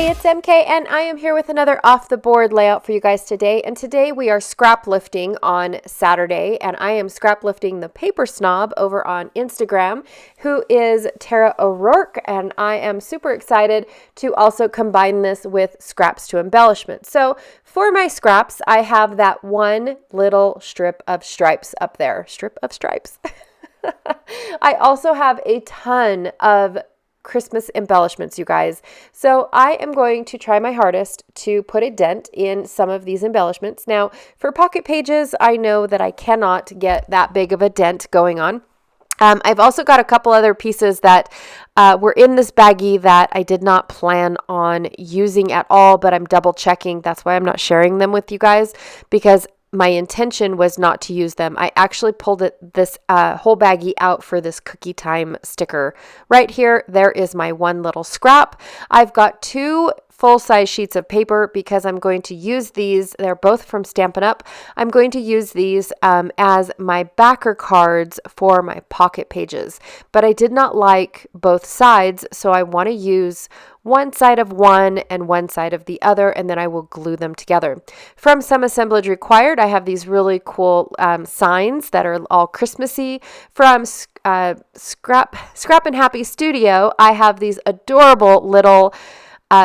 everybody, it's MK and I am here with another off the board layout for you guys today. And today we are scrap lifting on Saturday, and I am scrap lifting the paper snob over on Instagram, who is Tara O'Rourke, and I am super excited to also combine this with scraps to embellishment. So for my scraps, I have that one little strip of stripes up there. Strip of stripes. I also have a ton of Christmas embellishments, you guys. So I am going to try my hardest to put a dent in some of these embellishments. Now, for pocket pages, I know that I cannot get that big of a dent going on. I've also got a couple other pieces that were in this baggie that I did not plan on using at all, but I'm double checking. That's why I'm not sharing them with you guys, because my intention was not to use them. I actually pulled this whole baggie out for this cookie time sticker. Right here, there is my one little scrap. I've got two full-size sheets of paper because I'm going to use these. They're both from Stampin' Up. I'm going to use these as my backer cards for my pocket pages. But I did not like both sides, so I want to use one side of one and one side of the other, and then I will glue them together. From Some Assemblage Required, I have these really cool signs that are all Christmassy. From Scrap and Happy Studio, I have these adorable little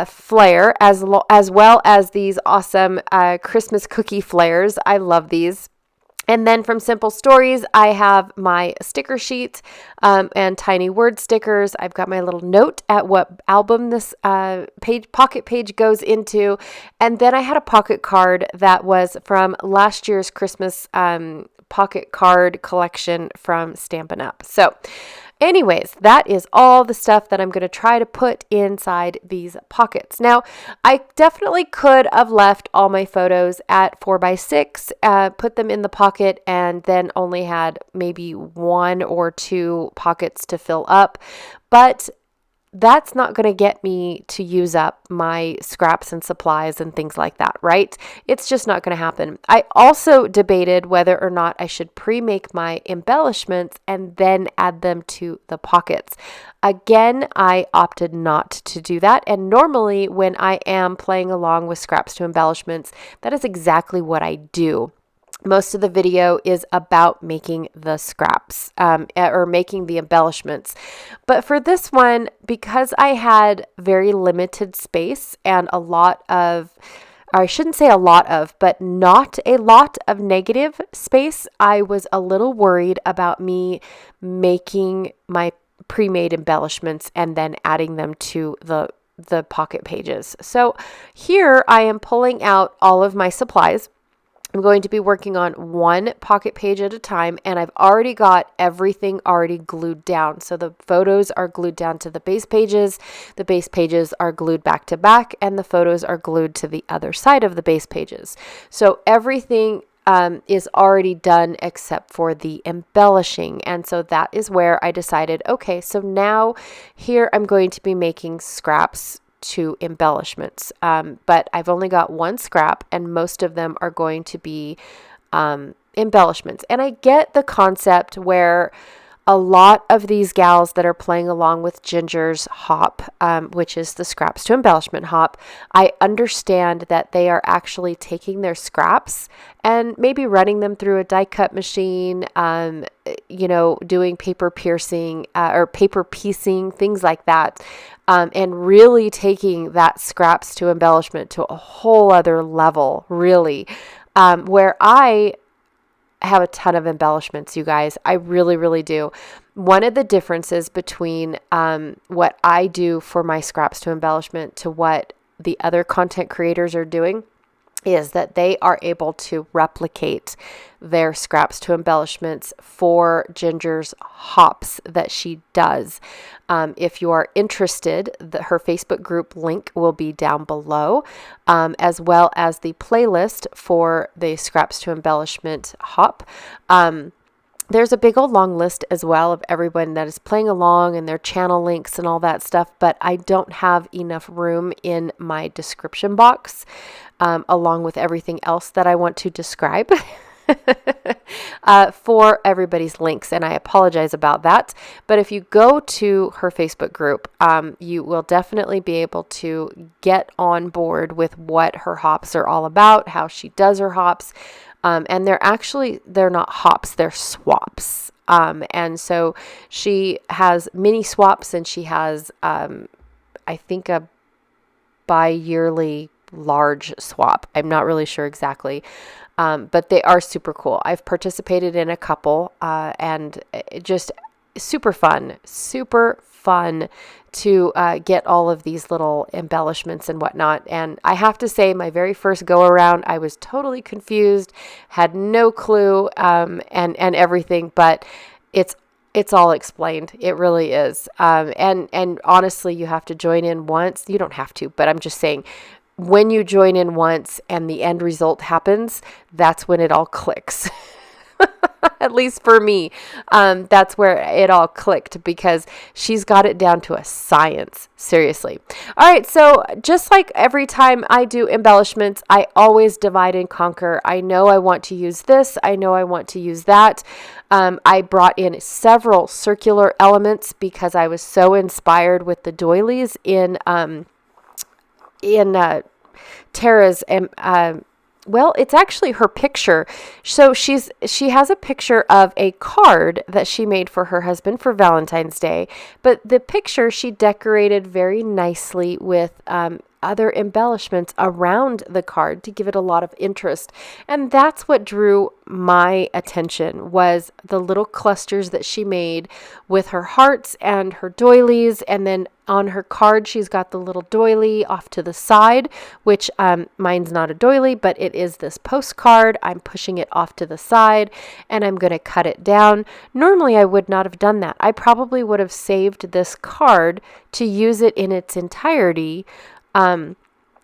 flare as well as these awesome Christmas cookie flares. I love these. And then from Simple Stories, I have my sticker sheet and tiny word stickers. I've got my little note at what album this pocket page goes into. And then I had a pocket card that was from last year's Christmas pocket card collection from Stampin' Up. So anyways, that is all the stuff that I'm going to try to put inside these pockets. Now, I definitely could have left all my photos at 4x6, put them in the pocket, and then only had maybe one or two pockets to fill up. But that's not going to get me to use up my scraps and supplies and things like that, right? It's just not going to happen. I also debated whether or not I should pre-make my embellishments and then add them to the pockets. Again, I opted not to do that. And normally when I am playing along with scraps to embellishments, that is exactly what I do. Most of the video is about making the scraps or making the embellishments. But for this one, because I had very limited space and a lot of, or I shouldn't say a lot of, but not a lot of negative space, I was a little worried about me making my pre-made embellishments and then adding them to the pocket pages. So here I am pulling out all of my supplies. I'm going to be working on one pocket page at a time, and I've already got everything already glued down. So the photos are glued down to the base pages are glued back to back, and the photos are glued to the other side of the base pages. So everything is already done except for the embellishing. And so that is where I decided, okay, so now here I'm going to be making scraps to embellishments, but I've only got one scrap and most of them are going to be embellishments. And I get the concept where a lot of these gals that are playing along with Ginger's hop, which is the scraps to embellishment hop, I understand that they are actually taking their scraps and maybe running them through a die cut machine, doing paper piercing or paper piecing, things like that. And really taking that scraps to embellishment to a whole other level, really, where I have a ton of embellishments, you guys. I really, really do. One of the differences between what I do for my scraps to embellishment to what the other content creators are doing is that they are able to replicate their scraps to embellishments for Ginger's hops that she does. If you are interested, her Facebook group link will be down below, as well as the playlist for the scraps to embellishment hop. There's a big old long list as well of everyone that is playing along and their channel links and all that stuff, but I don't have enough room in my description box along with everything else that I want to describe. for everybody's links, and I apologize about that. But if you go to her Facebook group, you will definitely be able to get on board with what her hops are all about, how she does her hops. And they're not hops, they're swaps. And so she has mini swaps, and she has, I think, a bi-yearly large swap. I'm not really sure exactly. But they are super cool. I've participated in a couple, and just super fun to get all of these little embellishments and whatnot. And I have to say, my very first go around, I was totally confused, had no clue, and everything, but it's all explained. It really is. And honestly, you have to join in once. You don't have to, but I'm just saying, when you join in once and the end result happens, that's when it all clicks. At least for me, that's where it all clicked, because she's got it down to a science. Seriously. All right. So just like every time I do embellishments, I always divide and conquer. I know I want to use this. I know I want to use that. I brought in several circular elements because I was so inspired with the doilies in Tara's, well, it's actually her picture. So she has a picture of a card that she made for her husband for Valentine's Day, but the picture she decorated very nicely with other embellishments around the card to give it a lot of interest. And that's what drew my attention, was the little clusters that she made with her hearts and her doilies. And then on her card, she's got the little doily off to the side, which mine's not a doily, but it is this postcard. I'm pushing it off to the side, and I'm going to cut it down. Normally, I would not have done that. I probably would have saved this card to use it in its entirety,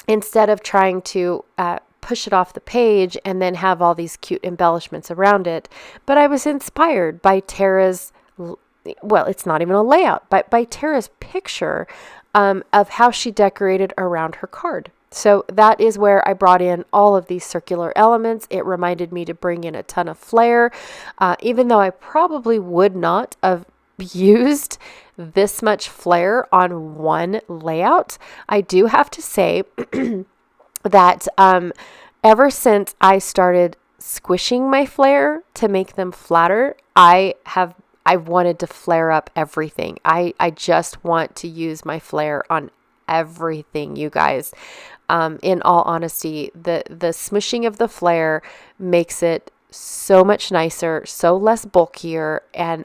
instead of trying to push it off the page and then have all these cute embellishments around it. But I was inspired by Tara's, well, it's not even a layout, but by Tara's picture of how she decorated around her card. So that is where I brought in all of these circular elements. It reminded me to bring in a ton of flair, even though I probably would not have used this much flair on one layout. I do have to say that ever since I started squishing my flair to make them flatter, I've wanted to flare up everything. I just want to use my flair on everything, you guys. In all honesty, the smushing of the flair makes it so much nicer, so less bulkier, and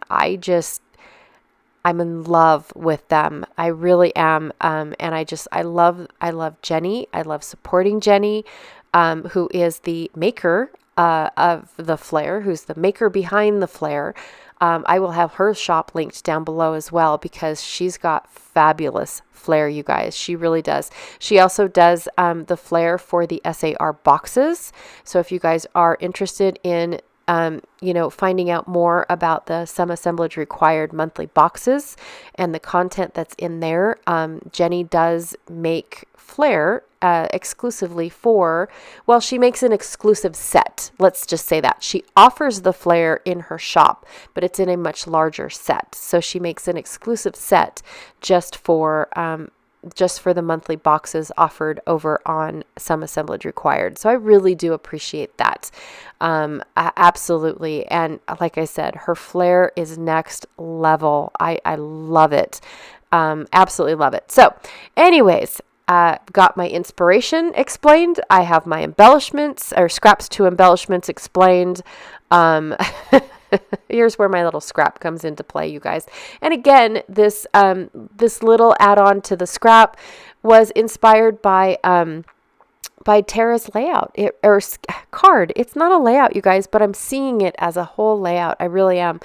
I'm in love with them. I really am. And I love Jenny. I love supporting Jenny, who is the maker of the flare, who's the maker behind the flare. I will have her shop linked down below as well, because she's got fabulous flare, you guys. She really does. She also does the flare for the SAR boxes. So if you guys are interested in finding out more about the Some Assemblage Required monthly boxes and the content that's in there, Jenny does make flare exclusively for, well, she makes an exclusive set. Let's just say that. She offers the flare in her shop, but it's in a much larger set. So she makes an exclusive set just for the monthly boxes offered over on Some Assemblage Required. So I really do appreciate that. Absolutely. And like I said, her flair is next level. I love it. Absolutely love it. So anyways, got my inspiration explained. I have my embellishments, or scraps to embellishments, explained. Here's where my little scrap comes into play, you guys. And again, this little add-on to the scrap was inspired by Tara's layout or card. It's not a layout, you guys, but I'm seeing it as a whole layout. I really am.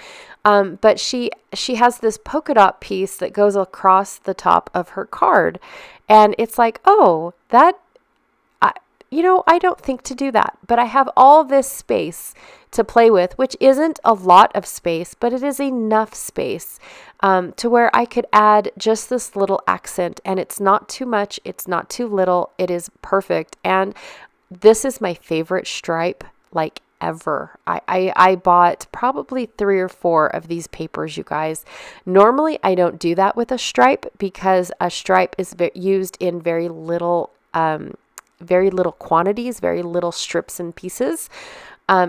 But she has this polka dot piece that goes across the top of her card, and it's like, oh, that. I don't think to do that, but I have all this space to play with, which isn't a lot of space, but it is enough space to where I could add just this little accent, and it's not too much, it's not too little, it is perfect. And this is my favorite stripe, like ever. I bought probably 3 or 4 of these papers, you guys. Normally, I don't do that with a stripe because a stripe is used in very little quantities, very little strips and pieces.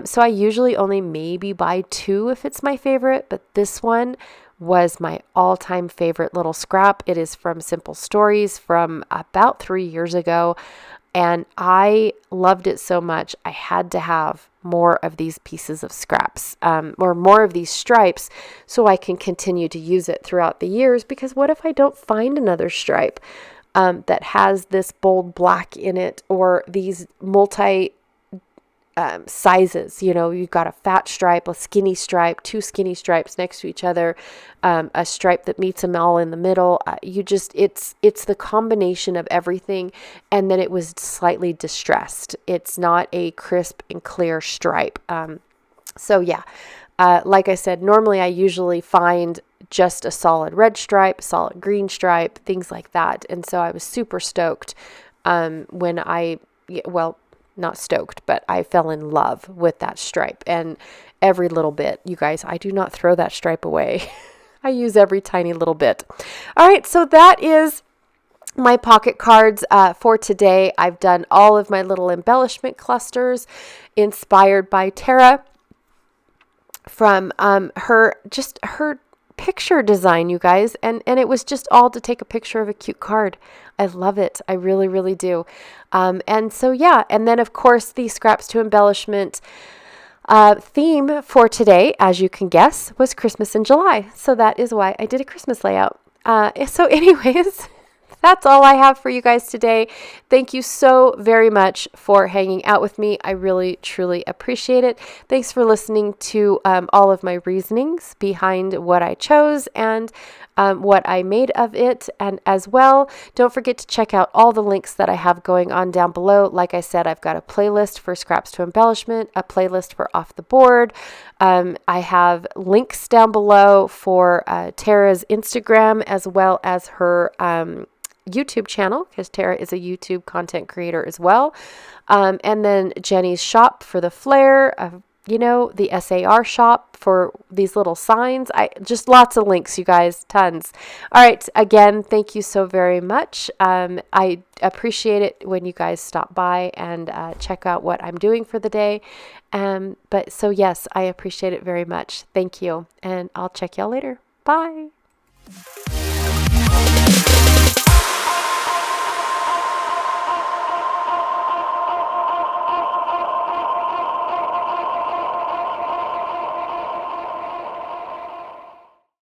So I usually only maybe buy 2 if it's my favorite, but this one was my all-time favorite little scrap. It is from Simple Stories from about 3 years ago, and I loved it so much. I had to have more of these pieces of scraps, or more of these stripes, so I can continue to use it throughout the years, because what if I don't find another stripe that has this bold black in it, or these multi sizes? You've got a fat stripe, a skinny stripe, 2 skinny stripes next to each other, a stripe that meets them all in the middle. It's the combination of everything, and then it was slightly distressed. It's not a crisp and clear stripe. So yeah, like I said, normally I usually find just a solid red stripe, solid green stripe, things like that. And so I was super stoked not stoked, but I fell in love with that stripe, and every little bit. You guys, I do not throw that stripe away. I use every tiny little bit. All right, so that is my pocket cards for today. I've done all of my little embellishment clusters inspired by Tara from her picture design, you guys, and it was just all to take a picture of a cute card. I love it. I really, really do. And so yeah, and then of course the Scraps to Embellishment theme for today, as you can guess, was Christmas in July. So that is why I did a Christmas layout. So anyways, that's all I have for you guys today. Thank you so very much for hanging out with me. I really, truly appreciate it. Thanks for listening to all of my reasonings behind what I chose and what I made of it. And as well, don't forget to check out all the links that I have going on down below. Like I said, I've got a playlist for Scraps to Embellishment, a playlist for Off the Board. I have links down below for Tara's Instagram, as well as her YouTube channel, because Tara is a YouTube content creator as well. And then Jenny's shop for the flair, the SAR shop for these little signs. Just lots of links, you guys, tons. All right. Again, thank you so very much. I appreciate it when you guys stop by and check out what I'm doing for the day. But so yes, I appreciate it very much. Thank you. And I'll check y'all later. Bye.